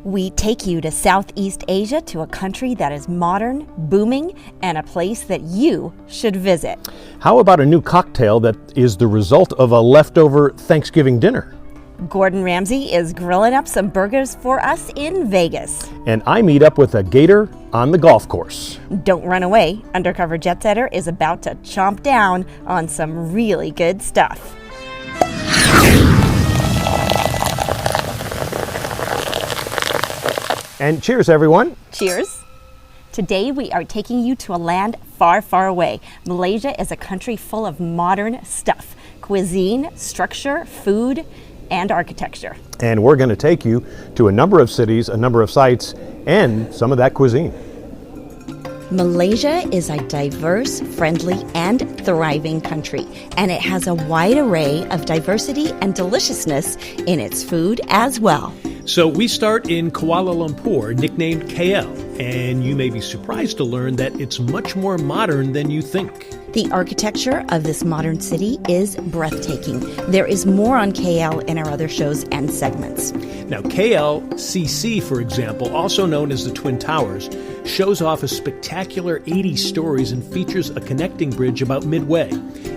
We take you to Southeast Asia, to a country that is modern, booming, and a place that you should visit. How about a new cocktail that is the result of a leftover Thanksgiving dinner? Gordon Ramsay is grilling up some burgers for us in Vegas. And I meet up with a gator on the golf course. Don't run away. Undercover Jet Setter is about to chomp down on some really good stuff. And cheers, everyone. Cheers. Today we are taking you to a land far, far away. Malaysia is a country full of modern stuff: cuisine, structure, food, and architecture. And we're going to take you to a number of cities, a number of sites, and some of that cuisine. Malaysia is a diverse, friendly, and thriving country, and it has a wide array of diversity and deliciousness in its food as well. So we start in Kuala Lumpur, nicknamed KL, and you may be surprised to learn that it's much more modern than you think. The architecture of this modern city is breathtaking. There is more on KL in our other shows and segments. Now, KLCC, for example, also known as the Twin Towers, shows off a spectacular 80 stories and features a connecting bridge about midway.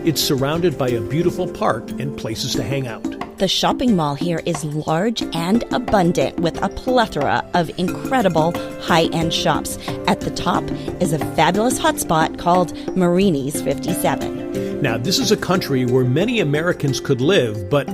It's surrounded by a beautiful park and places to hang out. The shopping mall here is large and abundant, with a plethora of incredible high-end shops. At the top is a fabulous hotspot called Marini's 57. Now, this is a country where many Americans could live, but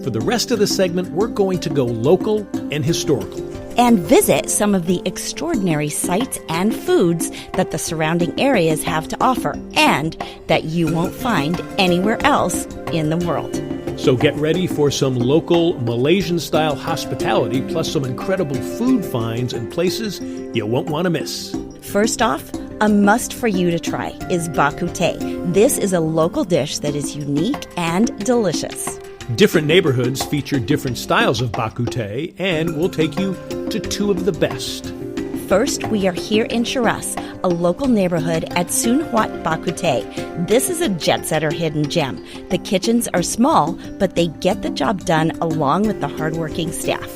for the rest of the segment, we're going to go local and historical. And visit some of the extraordinary sights and foods that the surrounding areas have to offer, and that you won't find anywhere else in the world. So get ready for some local Malaysian-style hospitality, plus some incredible food finds and places you won't want to miss. First off, a must for you to try is bak kut teh. This is a local dish that is unique and delicious. Different neighborhoods feature different styles of bak kut teh, and we'll take you to two of the best. First, we are here in Shiraz, a local neighborhood at Sun Huat Bak Kut Teh. This is a jet-setter hidden gem. The kitchens are small, but they get the job done along with the hardworking staff.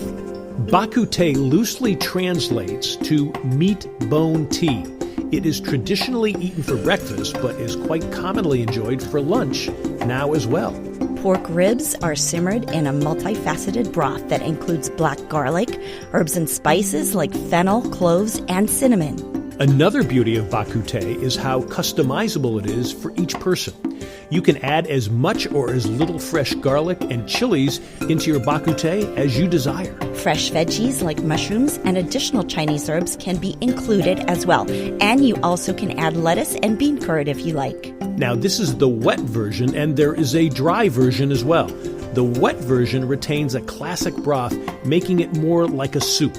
Bak kut teh loosely translates to meat bone tea. It is traditionally eaten for breakfast, but is quite commonly enjoyed for lunch now as well. Pork ribs are simmered in a multifaceted broth that includes black garlic, herbs and spices like fennel, cloves, and cinnamon. Another beauty of bak kut teh is how customizable it is for each person. You can add as much or as little fresh garlic and chilies into your bak kut teh as you desire. Fresh veggies like mushrooms and additional Chinese herbs can be included as well. And you also can add lettuce and bean curd if you like. Now, this is the wet version, and there is a dry version as well. The wet version retains a classic broth, making it more like a soup.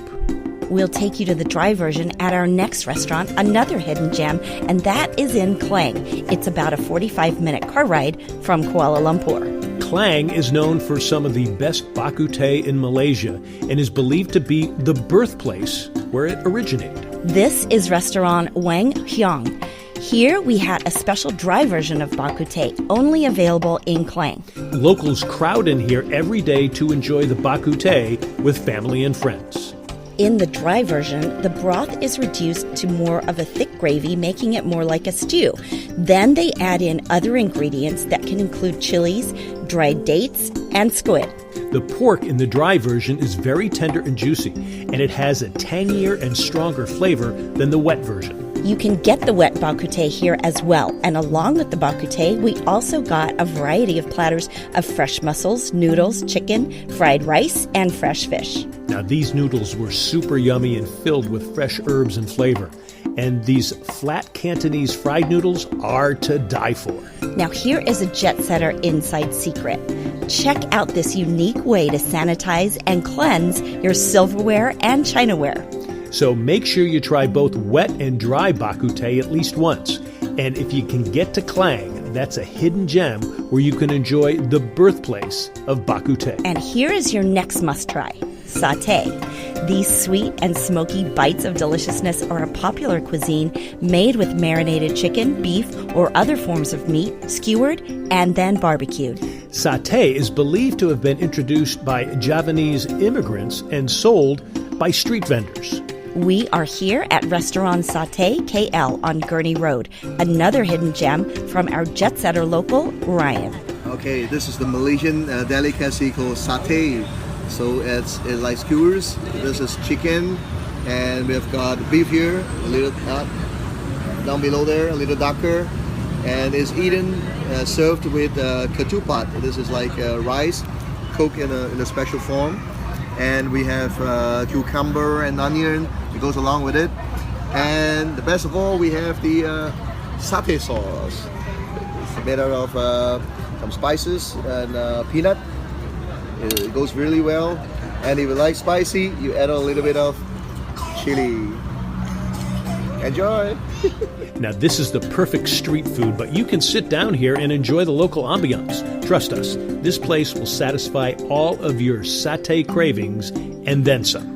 We'll take you to the dry version at our next restaurant, another hidden gem, and that is in Klang. It's about a 45-minute car ride from Kuala Lumpur. Klang is known for some of the best bak kut teh in Malaysia and is believed to be the birthplace where it originated. This is restaurant Wang Hyong. Here we had a special dry version of bak kut teh, only available in Klang. Locals crowd in here every day to enjoy the bak kut teh with family and friends. In the dry version, the broth is reduced to more of a thick gravy, making it more like a stew. Then they add in other ingredients that can include chilies, dried dates, and squid. The pork in the dry version is very tender and juicy, and it has a tangier and stronger flavor than the wet version. You can get the wet bak kut teh here as well, and along with the bak kut teh, we also got a variety of platters of fresh mussels, noodles, chicken, fried rice, and fresh fish. Now, these noodles were super yummy and filled with fresh herbs and flavor. And these flat Cantonese fried noodles are to die for. Now, here is a jet-setter inside secret. Check out this unique way to sanitize and cleanse your silverware and chinaware. So make sure you try both wet and dry bak kut teh at least once. And if you can get to Klang, that's a hidden gem where you can enjoy the birthplace of bak kut teh. And here is your next must-try, satay. These sweet and smoky bites of deliciousness are a popular cuisine made with marinated chicken, beef, or other forms of meat, skewered, and then barbecued. Satay is believed to have been introduced by Javanese immigrants and sold by street vendors. We are here at Restaurant Satay KL on Gurney Road, another hidden gem from our jet-setter local, Ryan. Okay, this is the Malaysian delicacy called satay. So it's like skewers. This is chicken, and we've got beef here, a little down below there, a little darker, and it's eaten served with ketupat. This is like rice cooked in a special form, and we have cucumber and onion. It goes along with it, and the best of all, we have the satay sauce. It's made out of some spices and peanut. It goes really well, and if you like spicy, you add a little bit of chili. Enjoy! Now, this is the perfect street food, but you can sit down here and enjoy the local ambiance. Trust us, this place will satisfy all of your satay cravings and then some.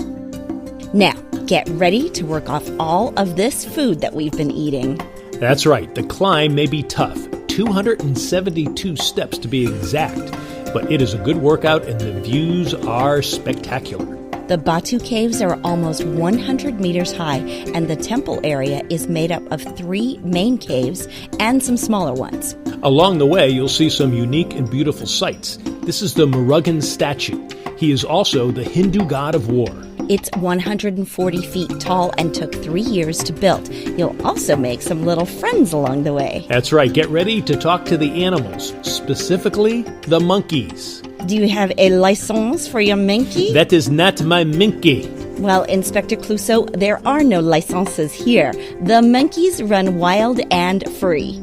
Now, get ready to work off all of this food that we've been eating. That's right, the climb may be tough, 272 steps to be exact, but it is a good workout and the views are spectacular. The Batu Caves are almost 100 meters high, and the temple area is made up of 3 main caves and some smaller ones. Along the way, you'll see some unique and beautiful sights. This is the Murugan statue. He is also the Hindu god of war. It's 140 feet tall and took 3 years to build. You'll also make some little friends along the way. That's right, get ready to talk to the animals, specifically the monkeys. Do you have a license for your monkey? That is not my monkey. Well, Inspector Clouseau, there are no licenses here. The monkeys run wild and free.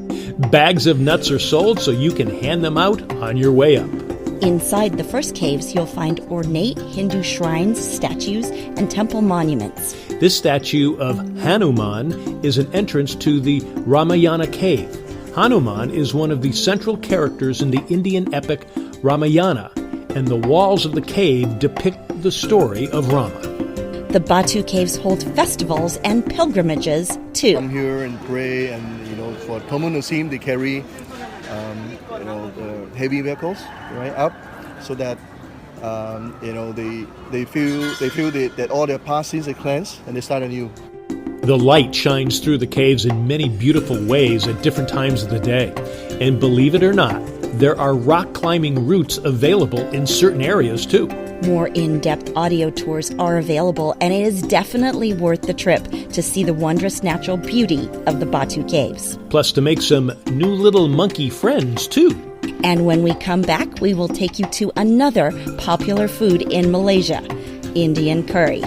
Bags of nuts are sold so you can hand them out on your way up. Inside the first caves, you'll find ornate Hindu shrines, statues, and temple monuments. This statue of Hanuman is an entrance to the Ramayana cave. Hanuman is one of the central characters in the Indian epic Ramayana, and the walls of the cave depict the story of Rama. The Batu Caves hold festivals and pilgrimages, too. Come here and pray, and for Tomun Nasim, they carry the heavy vehicles right up, so that they feel that all their past sins are cleansed and they start anew. The light shines through the caves in many beautiful ways at different times of the day. And believe it or not, there are rock climbing routes available in certain areas too. More in-depth audio tours are available, and it is definitely worth the trip to see the wondrous natural beauty of the Batu Caves. Plus to make some new little monkey friends too. And when we come back, we will take you to another popular food in Malaysia, Indian curry.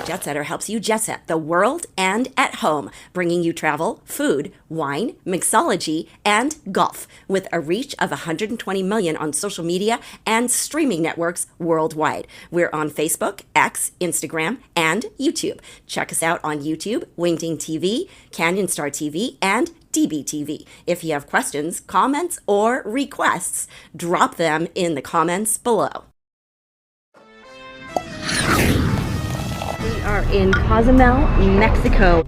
Jetsetter helps you jet set the world and at home, bringing you travel, food, wine, mixology, and golf, with a reach of 120 million on social media and streaming networks worldwide. We're on Facebook, X, Instagram, and YouTube. Check us out on YouTube, Wingding TV, Canyon Star TV, and DBTV. If you have questions, comments, or requests, drop them in the comments below. We are in Cozumel, Mexico.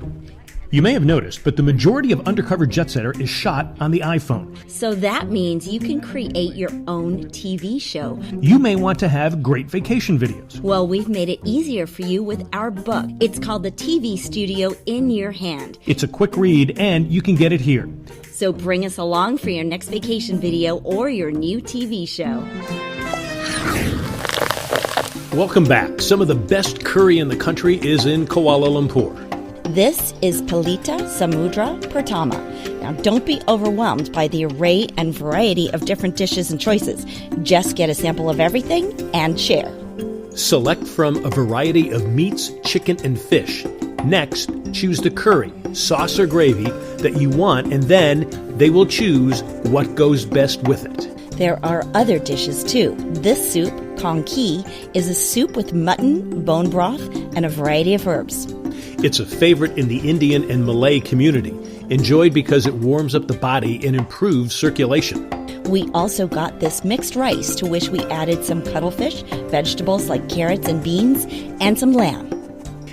You may have noticed, but the majority of Undercover Jetsetter is shot on the iPhone. So that means you can create your own TV show. You may want to have great vacation videos. Well, we've made it easier for you with our book. It's called The TV Studio in Your Hand. It's a quick read, and you can get it here. So bring us along for your next vacation video or your new TV show. Welcome back. Some of the best curry in the country is in Kuala Lumpur. This is Pelita Samudra Pertama. Now, don't be overwhelmed by the array and variety of different dishes and choices. Just get a sample of everything and share. Select from a variety of meats, chicken, and fish. Next, choose the curry, sauce, or gravy that you want, and then they will choose what goes best with it. There are other dishes too. This soup, kong ki, is a soup with mutton, bone broth, and a variety of herbs. It's a favorite in the Indian and Malay community, enjoyed because it warms up the body and improves circulation. We also got this mixed rice, to which we added some cuttlefish, vegetables like carrots and beans, and some lamb.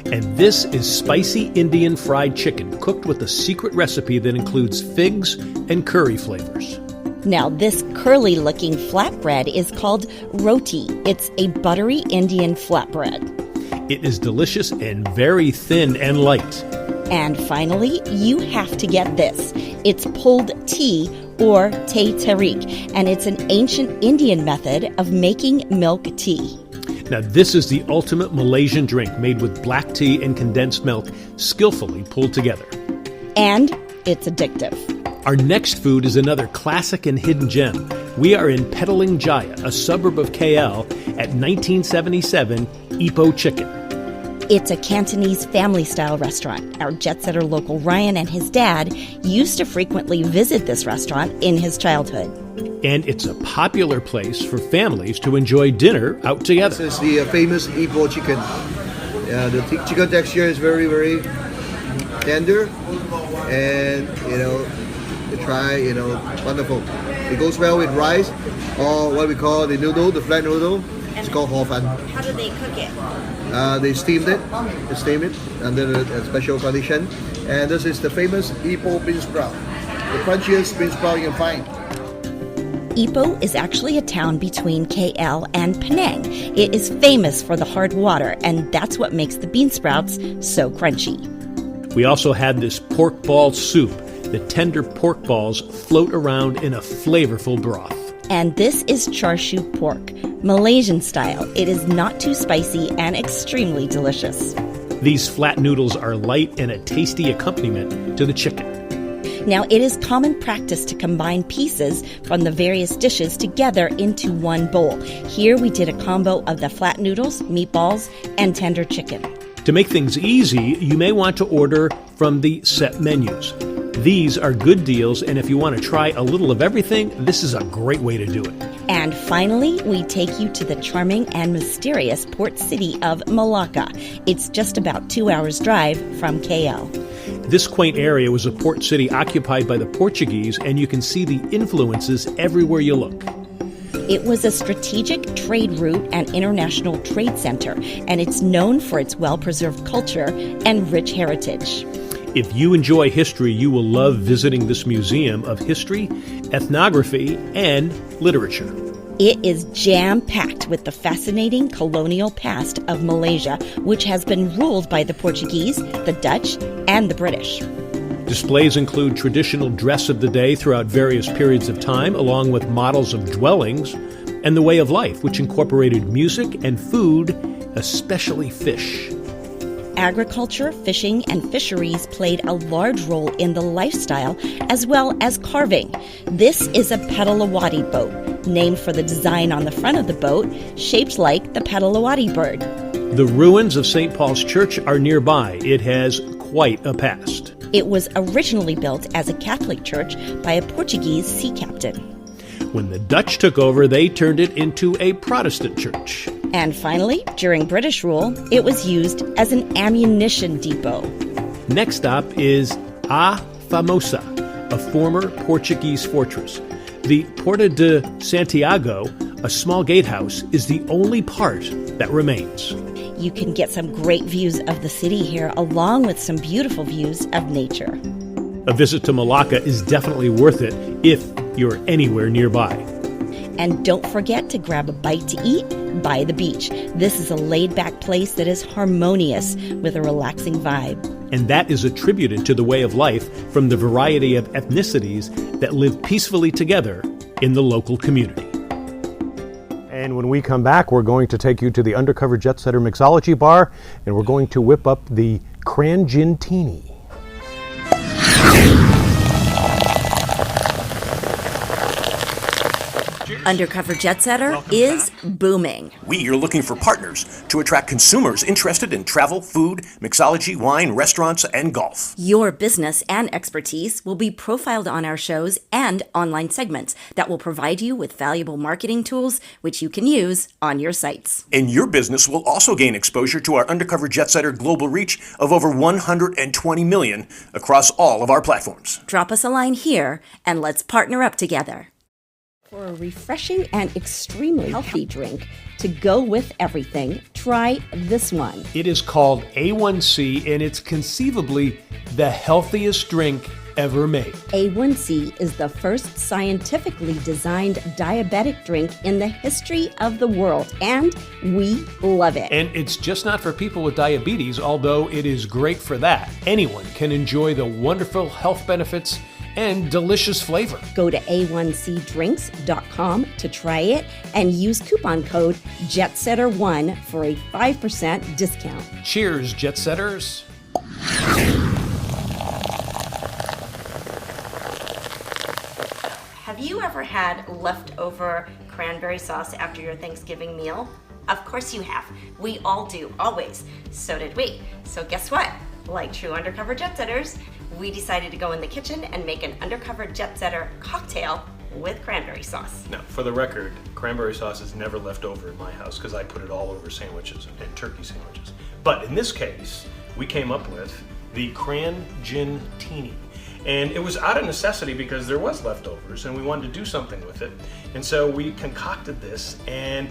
And this is spicy Indian fried chicken, cooked with a secret recipe that includes figs and curry flavors. Now, this curly-looking flatbread is called roti. It's a buttery Indian flatbread. It is delicious and very thin and light. And finally, you have to get this. It's pulled tea, or teh tarik, and it's an ancient Indian method of making milk tea. Now, this is the ultimate Malaysian drink made with black tea and condensed milk skillfully pulled together. And it's addictive. Our next food is another classic and hidden gem. We are in Petaling Jaya, a suburb of KL, at 1977 Ipoh Chicken. It's a Cantonese family-style restaurant. Our jet-setter local Ryan and his dad used to frequently visit this restaurant in his childhood. And it's a popular place for families to enjoy dinner out together. This is the famous Ipoh chicken. The chicken texture is very, very tender, and wonderful. It goes well with rice, or what we call the noodle, the flat noodle. It's called hor fan. How do they cook it? They steam it under a special condition. And this is the famous Ipoh bean sprout, the crunchiest bean sprout you can find. Ipoh is actually a town between KL and Penang. It is famous for the hard water, and that's what makes the bean sprouts so crunchy. We also had this pork ball soup. The tender pork balls float around in a flavorful broth. And this is char siu pork, Malaysian style. It is not too spicy and extremely delicious. These flat noodles are light and a tasty accompaniment to the chicken. Now, it is common practice to combine pieces from the various dishes together into one bowl. Here we did a combo of the flat noodles, meatballs, and tender chicken. To make things easy, you may want to order from the set menus. These are good deals, and if you want to try a little of everything, this is a great way to do it. And finally, we take you to the charming and mysterious port city of Malacca. It's just about 2 hours' drive from KL. This quaint area was a port city occupied by the Portuguese, and you can see the influences everywhere you look. It was a strategic trade route and international trade center, and it's known for its well-preserved culture and rich heritage. If you enjoy history, you will love visiting this museum of history, ethnography, and literature. It is jam-packed with the fascinating colonial past of Malaysia, which has been ruled by the Portuguese, the Dutch, and the British. Displays include traditional dress of the day throughout various periods of time, along with models of dwellings, and the way of life, which incorporated music and food, especially fish. Agriculture, fishing, and fisheries played a large role in the lifestyle, as well as carving. This is a Petalawati boat, named for the design on the front of the boat, shaped like the Petalawati bird. The ruins of St. Paul's Church are nearby. It has quite a past. It was originally built as a Catholic church by a Portuguese sea captain. When the Dutch took over, they turned it into a Protestant church. And finally, during British rule, it was used as an ammunition depot. Next stop is A Famosa, a former Portuguese fortress. The Porta de Santiago, a small gatehouse, is the only part that remains. You can get some great views of the city here, along with some beautiful views of nature. A visit to Malacca is definitely worth it if you're anywhere nearby. And don't forget to grab a bite to eat by the beach. This is a laid-back place that is harmonious with a relaxing vibe. And that is attributed to the way of life from the variety of ethnicities that live peacefully together in the local community. And when we come back, we're going to take you to the Undercover Jet Setter Mixology Bar, and we're going to whip up the Crangintini. Undercover Jet Setter is booming. We are looking for partners to attract consumers interested in travel, food, mixology, wine, restaurants, and golf. Your business and expertise will be profiled on our shows and online segments that will provide you with valuable marketing tools which you can use on your sites. And your business will also gain exposure to our Undercover Jet Setter global reach of over 120 million across all of our platforms. Drop us a line here and let's partner up together. For a refreshing and extremely healthy drink to go with everything, try this one. It is called A1C, and it's conceivably the healthiest drink ever made. A1C is the first scientifically designed diabetic drink in the history of the world, and we love it. And it's just not for people with diabetes, although it is great for that. Anyone can enjoy the wonderful health benefits and delicious flavor. Go to a1cdrinks.com to try it and use coupon code JETSETTER1 for a 5% discount. Cheers, Jet Setters. Have you ever had leftover cranberry sauce after your Thanksgiving meal? Of course you have. We all do, always. So did we. So guess what? Like true undercover jet setters, we decided to go in the kitchen and make an undercover jet setter cocktail with cranberry sauce. Now, for the record, cranberry sauce is never left over in my house because I put it all over sandwiches and turkey sandwiches. But in this case, we came up with the Cran Gin Teeny. And it was out of necessity because there was leftovers and we wanted to do something with it. And so we concocted this, and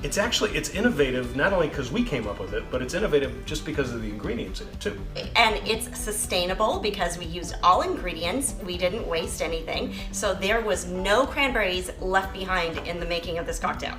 it's innovative not only because we came up with it, but it's innovative just because of the ingredients in it too. And it's sustainable because we used all ingredients. We didn't waste anything. So there was no cranberries left behind in the making of this cocktail.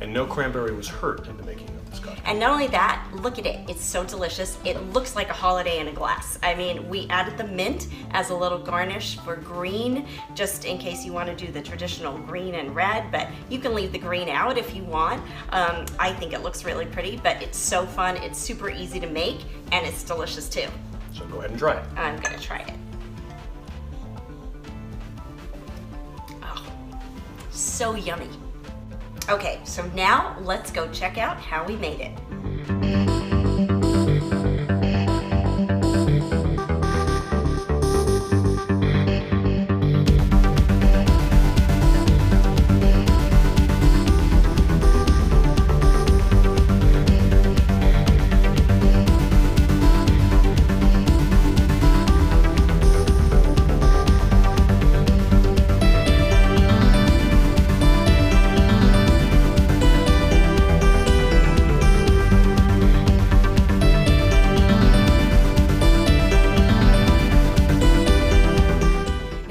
And no cranberry was hurt in the making of this cocktail. And not only that, look at it. It's so delicious. It looks like a holiday in a glass. I mean, we added the mint as a little garnish for green, just in case you want to do the traditional green and red, but you can leave the green out if you want. I think it looks really pretty, but it's so fun. It's super easy to make, and it's delicious too. So go ahead and try it. I'm gonna try it. Oh, so yummy. Okay, so now let's go check out how we made it.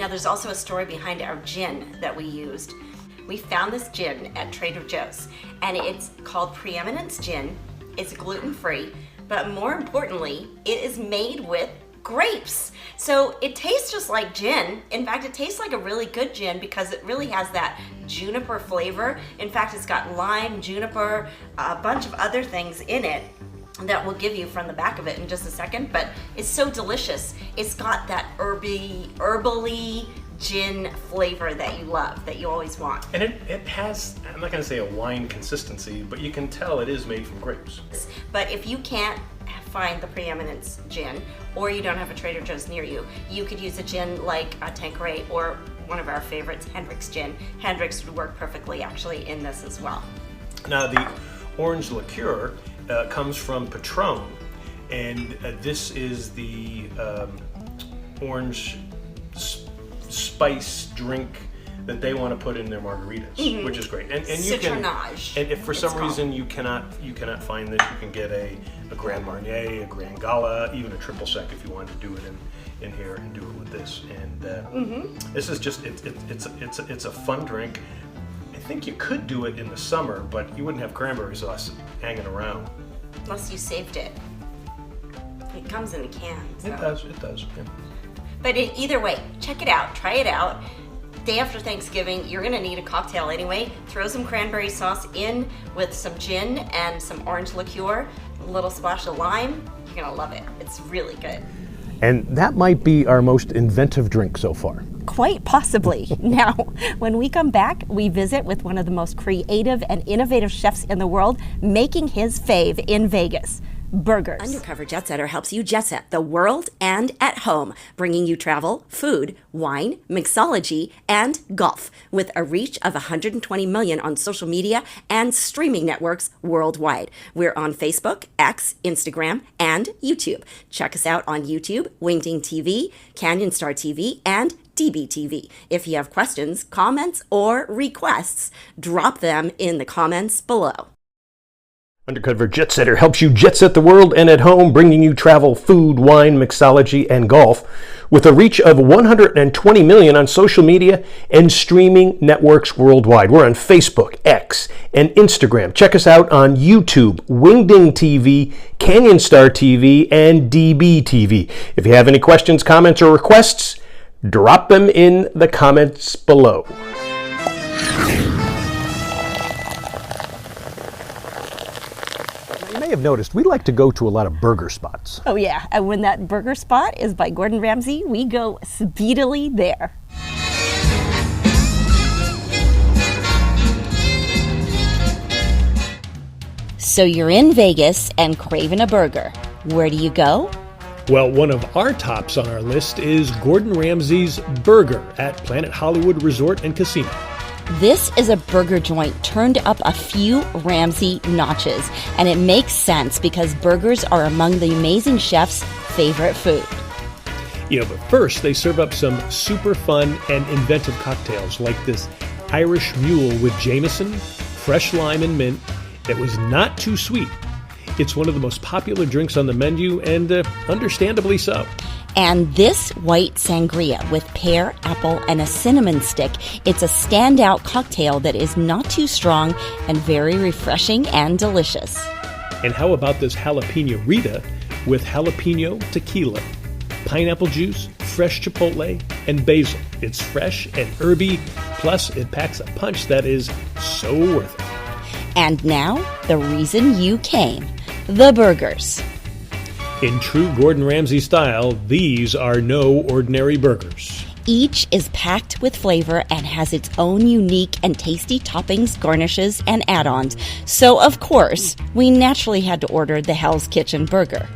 There's also a story behind our gin that we used. We found this gin at Trader Joe's, and it's called Preeminence Gin. It's gluten-free, but more importantly, it is made with grapes. So it tastes just like gin. In fact, it tastes like a really good gin because it really has that juniper flavor. In fact, it's got lime, juniper, a bunch of other things in it that we'll give you from the back of it in just a second, but it's so delicious. It's got that herbally gin flavor that you love, that you always want. And it has, I'm not going to say a wine consistency, but you can tell it is made from grapes. But if you can't find the Preeminence gin, or you don't have a Trader Joe's near you, you could use a gin like a Tanqueray or one of our favorites, Hendrick's gin. Hendrick's would work perfectly actually in this as well. Now the orange liqueur comes from Patron, and this is the orange spice drink that they want to put in their margaritas, which is great. And you can, and if for some reason you cannot find this, you can get a Grand Marnier, a Grand Gala, even a triple sec if you want to do it in here and do it with this. And this is just it's a fun drink. I think you could do it in the summer, but you wouldn't have cranberry sauce hanging around. Unless you saved it. It comes in a can. So. It does. Yeah. But either way, check it out, try it out. Day after Thanksgiving, you're gonna need a cocktail anyway. Throw some cranberry sauce in with some gin and some orange liqueur, a little splash of lime. You're gonna love it. It's really good. And that might be our most inventive drink so far. Quite possibly. Now, when we come back, we visit with one of the most creative and innovative chefs in the world, making his fave in Vegas. Burgers. Undercover Jet Setter helps you jet set the world and at home, bringing you travel, food, wine, mixology, and golf with a reach of 120 million on social media and streaming networks worldwide. We're on Facebook, X, Instagram, and YouTube. Check us out on YouTube, Wingding TV, Canyon Star TV, and DBTV. If you have questions, comments, or requests, drop them in the comments below. Undercover Jet Setter helps you jet set the world and at home, bringing you travel, food, wine, mixology, and golf. With a reach of 120 million on social media and streaming networks worldwide. We're on Facebook, X, and Instagram. Check us out on YouTube, Wingding TV, Canyon Star TV, and DB TV. If you have any questions, comments, or requests, drop them in the comments below. You may have noticed we like to go to a lot of burger spots. Oh yeah, and when that burger spot is by Gordon Ramsay, we go speedily there. So you're in Vegas and craving a burger. Where do you go? Well, one of our tops on our list is Gordon Ramsay's Burger at Planet Hollywood Resort and Casino. This is a burger joint turned up a few Ramsay notches, and it makes sense because burgers are among the amazing chef's favorite food. But first they serve up some super fun and inventive cocktails like this Irish Mule with Jameson, fresh lime and mint that was not too sweet. It's one of the most popular drinks on the menu, and understandably so. And this white sangria with pear, apple, and a cinnamon stick, it's a standout cocktail that is not too strong and very refreshing and delicious. And how about this jalapeno Rita with jalapeno tequila, pineapple juice, fresh chipotle, and basil. It's fresh and herby, plus it packs a punch that is so worth it. And now, the reason you came, the burgers. In true Gordon Ramsay style, these are no ordinary burgers. Each is packed with flavor and has its own unique and tasty toppings, garnishes, and add-ons. So, of course, we naturally had to order the Hell's Kitchen burger.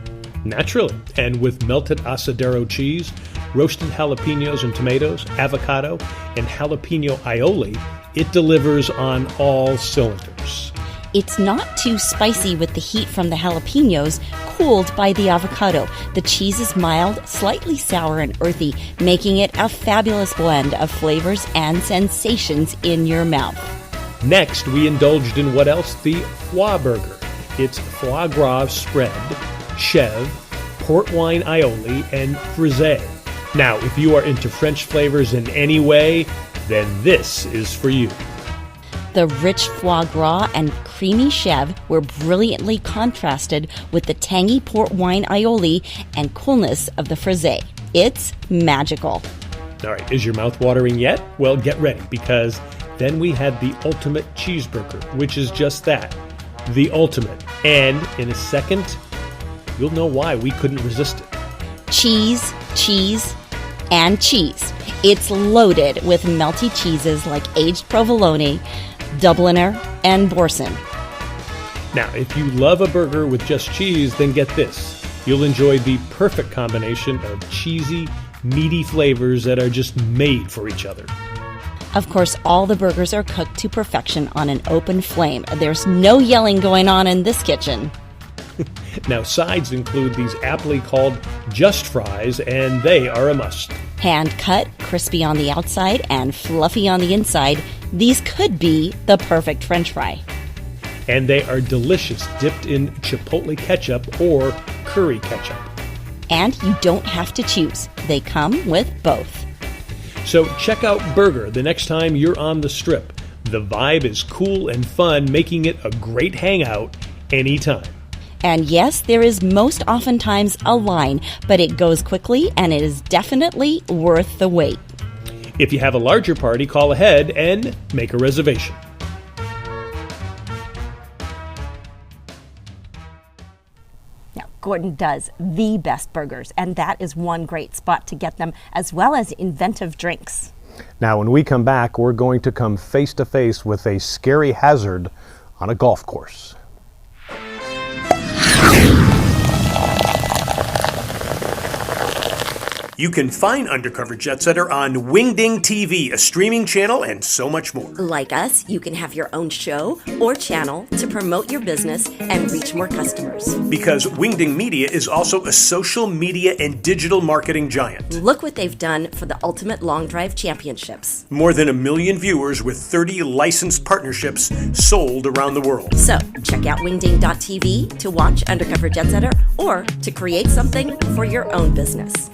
Naturally, and with melted asadero cheese, roasted jalapenos and tomatoes, avocado, and jalapeno aioli, it delivers on all cylinders. It's not too spicy with the heat from the jalapenos, cooled by the avocado. The cheese is mild, slightly sour and earthy, making it a fabulous blend of flavors and sensations in your mouth. Next, we indulged in what else? The foie burger. It's foie gras spread, chèvre, port wine aioli, and frisée. Now, if you are into French flavors in any way, then this is for you. The rich foie gras and creamy chèvre were brilliantly contrasted with the tangy port wine aioli and coolness of the frisée. It's magical. All right, is your mouth watering yet? Well, get ready, because then we had the ultimate cheeseburger, which is just that, the ultimate. And in a second, you'll know why we couldn't resist it. Cheese, cheese, and cheese. It's loaded with melty cheeses like aged provolone, Dubliner, and Boursin. Now, if you love a burger with just cheese, then get this. You'll enjoy the perfect combination of cheesy, meaty flavors that are just made for each other. Of course, all the burgers are cooked to perfection on an open flame. There's no yelling going on in this kitchen. Now, sides include these aptly called just fries, and they are a must. Hand cut, crispy on the outside, and fluffy on the inside, these could be the perfect French fry. And they are delicious, dipped in chipotle ketchup or curry ketchup. And you don't have to choose. They come with both. So check out Burger the next time you're on the Strip. The vibe is cool and fun, making it a great hangout anytime. And yes, there is most oftentimes a line, but it goes quickly and it is definitely worth the wait. If you have a larger party, call ahead and make a reservation. Now, Gordon does the best burgers, and that is one great spot to get them, as well as inventive drinks. Now, when we come back, we're going to come face to face with a scary hazard on a golf course. You can find Undercover Jet Setter on Wingding TV, a streaming channel, and so much more. Like us, you can have your own show or channel to promote your business and reach more customers. Because Wingding Media is also a social media and digital marketing giant. Look what they've done for the Ultimate Long Drive Championships. More than 1 million viewers with 30 licensed partnerships sold around the world. So, check out wingding.tv to watch Undercover Jet Setter or to create something for your own business.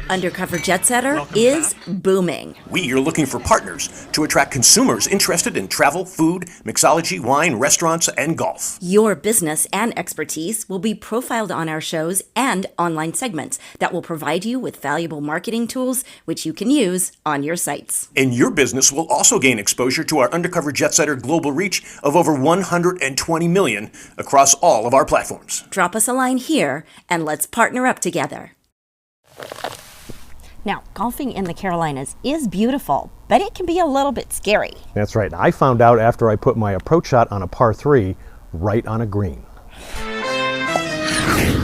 Undercover Jet Setter is booming. We are looking for partners to attract consumers interested in travel, food, mixology, wine, restaurants, and golf. Your business and expertise will be profiled on our shows and online segments that will provide you with valuable marketing tools which you can use on your sites. And your business will also gain exposure to our Undercover Jet Setter global reach of over 120 million across all of our platforms. Drop us a line here and let's partner up together. Now, golfing in the Carolinas is beautiful, but it can be a little bit scary. That's right. I found out after I put my approach shot on a par 3 right on a green.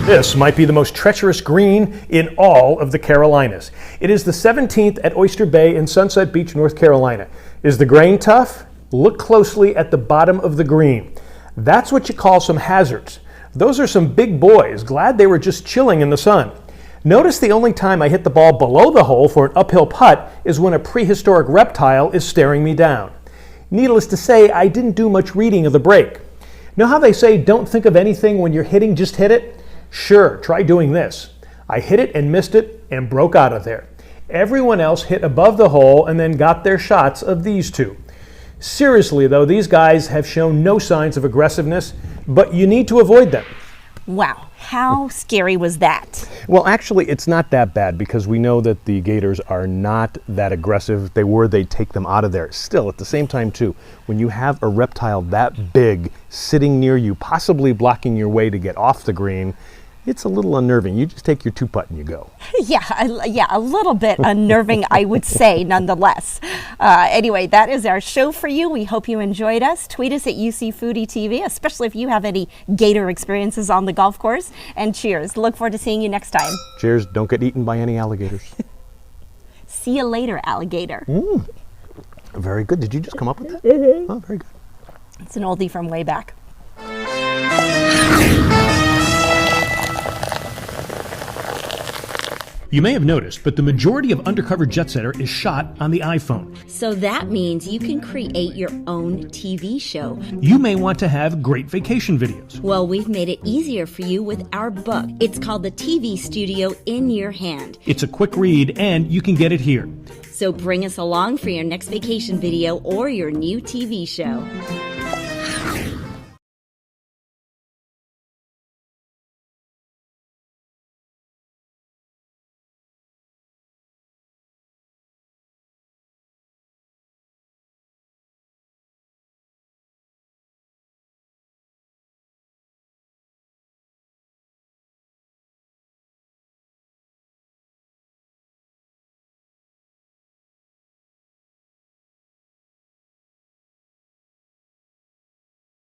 This might be the most treacherous green in all of the Carolinas. It is the 17th at Oyster Bay in Sunset Beach, North Carolina. Is the grain tough? Look closely at the bottom of the green. That's what you call some hazards. Those are some big boys, glad they were just chilling in the sun. Notice the only time I hit the ball below the hole for an uphill putt is when a prehistoric reptile is staring me down. Needless to say, I didn't do much reading of the break. Know how they say don't think of anything when you're hitting, just hit it? Sure, try doing this. I hit it and missed it and broke out of there. Everyone else hit above the hole and then got their shots of these two. Seriously though, these guys have shown no signs of aggressiveness, but you need to avoid them. Wow, how scary was that? Well, actually, it's not that bad because we know that the gators are not that aggressive. If they were, they'd take them out of there. Still, at the same time, too, when you have a reptile that big sitting near you, possibly blocking your way to get off the green, it's a little unnerving. You just take your 2-putt and you go. Yeah, a little bit unnerving, I would say, nonetheless. Anyway, that is our show for you. We hope you enjoyed us. Tweet us at UC Foodie TV, especially if you have any gator experiences on the golf course. And cheers. Look forward to seeing you next time. Cheers. Don't get eaten by any alligators. See you later, alligator. Very good. Did you just come up with that? Mm-hmm. Oh, very good. It's an oldie from way back. You may have noticed, but the majority of Undercover Jet Setter is shot on the iPhone. So that means you can create your own TV show. You may want to have great vacation videos. Well, we've made it easier for you with our book. It's called The TV Studio in Your Hand. It's a quick read, and you can get it here. So bring us along for your next vacation video or your new TV show.